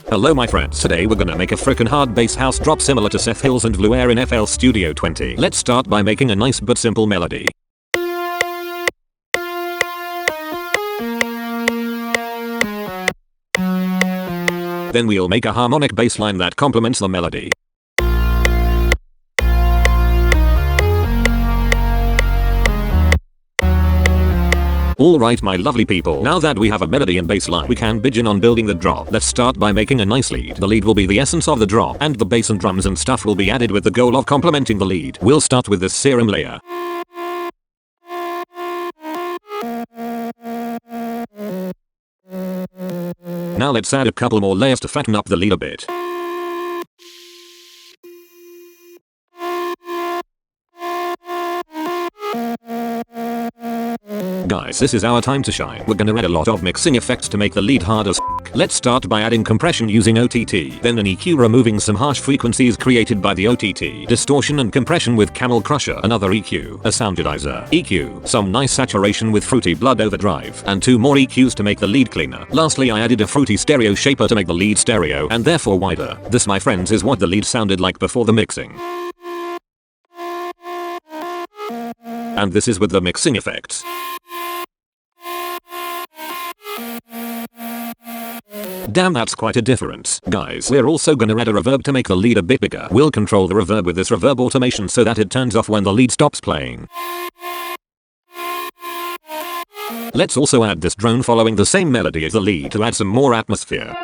Hello my friends, today we're gonna make a frickin' hard bass house drop similar to SETH Hills and Blue Air in FL Studio 20. Let's start by making a nice but simple melody. Then we'll make a harmonic bass line that complements the melody. Alright my lovely people, now that we have a melody and bass line, we can begin on building the drop. Let's start by making a nice lead. The lead will be the essence of the drop, and the bass and drums and stuff will be added with the goal of complementing the lead. We'll start with this serum layer. Now let's add a couple more layers to fatten up the lead a bit. Guys, this is our time to shine. We're gonna add a lot of mixing effects to make the lead hard as f***. Let's start by adding compression using OTT, then an EQ removing some harsh frequencies created by the OTT, distortion and compression with Camel Crusher, another EQ, a soundizer, EQ, some nice saturation with Fruity Blood Overdrive, and 2 more EQs to make the lead cleaner. Lastly I added a Fruity Stereo Shaper to make the lead stereo and therefore wider. This my friends is what the lead sounded like before the mixing. And this is with the mixing effects. Damn, that's quite a difference. Guys, we're also gonna add a reverb to make the lead a bit bigger. We'll control the reverb with this reverb automation so that it turns off when the lead stops playing. Let's also add this drone following the same melody as the lead to add some more atmosphere.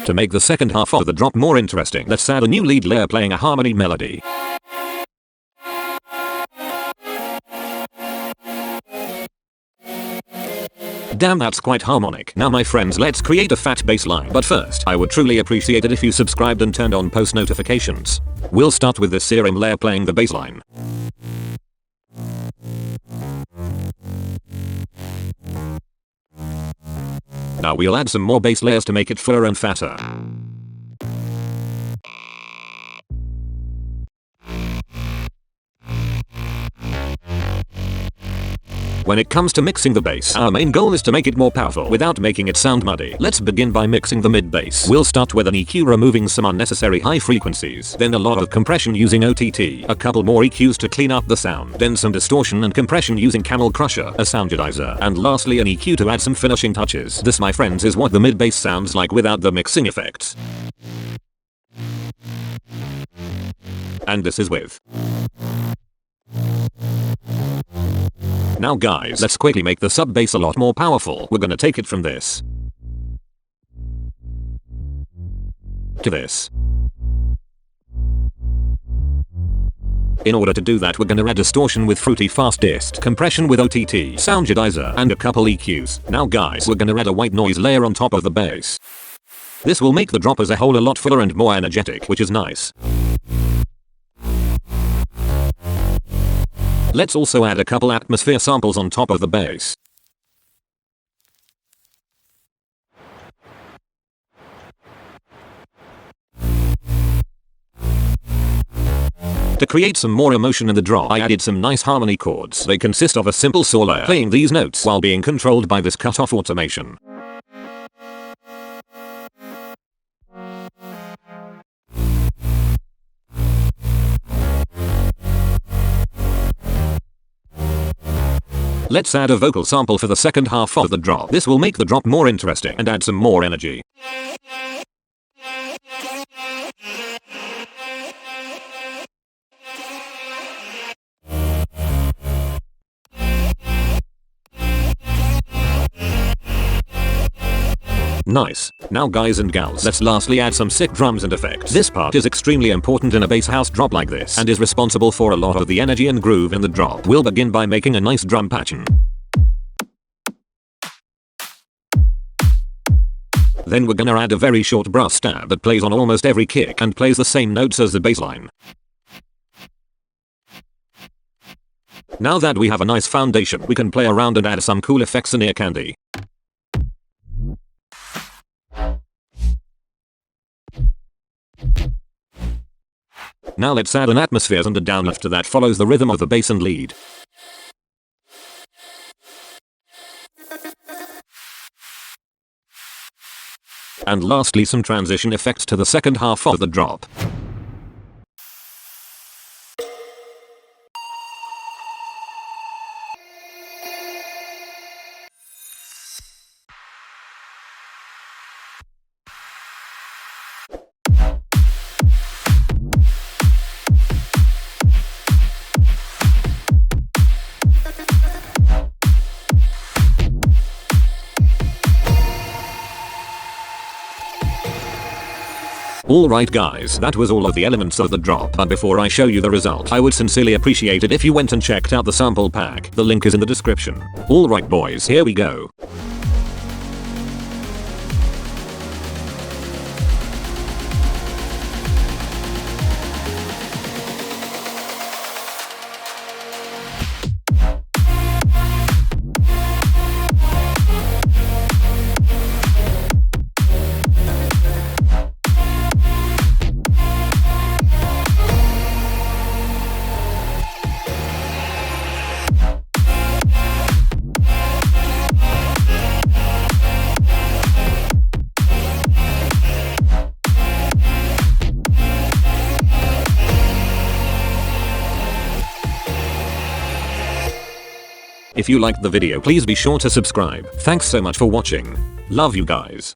To make the second half of the drop more interesting, let's add a new lead layer playing a harmony melody. Damn, that's quite harmonic. Now my friends, let's create a fat bass line. But first, I would truly appreciate it if you subscribed and turned on post notifications. We'll start with the serum layer playing the bass line. Now we'll add some more bass layers to make it fuller and fatter. When it comes to mixing the bass, our main goal is to make it more powerful without making it sound muddy. Let's begin by mixing the mid bass. We'll start with an EQ removing some unnecessary high frequencies, then a lot of compression using OTT, a couple more EQs to clean up the sound, then some distortion and compression using Camel Crusher, a soundizer, and lastly an EQ to add some finishing touches. This my friends is what the mid bass sounds like without the mixing effects. And this is with. Now guys, let's quickly make the sub bass a lot more powerful. We're gonna take it from this to this. In order to do that, we're gonna add distortion with Fruity Fast Dist, compression with OTT, soundizer, and a couple EQs. Now guys, we're gonna add a white noise layer on top of the bass. This will make the drop as a whole a lot fuller and more energetic, which is nice. Let's also add a couple atmosphere samples on top of the bass. To create some more emotion in the drop, I added some nice harmony chords. They consist of a simple saw layer playing these notes while being controlled by this cutoff automation. Let's add a vocal sample for the second half of the drop. This will make the drop more interesting and add some more energy. Nice. Now guys and gals, let's lastly add some sick drums and effects. This part is extremely important in a bass house drop like this and is responsible for a lot of the energy and groove in the drop. We'll begin by making a nice drum pattern. Then we're gonna add a very short brass stab that plays on almost every kick and plays the same notes as the bass line. Now that we have a nice foundation, we can play around and add some cool effects and ear candy. Now let's add an atmosphere and a downlift that follows the rhythm of the bass and lead. And lastly, some transition effects to the second half of the drop. Alright guys, that was all of the elements of the drop, but before I show you the result, I would sincerely appreciate it if you went and checked out the sample pack. The link is in the description. Alright boys, here we go. If you liked the video, please be sure to subscribe. Thanks so much for watching. Love you guys.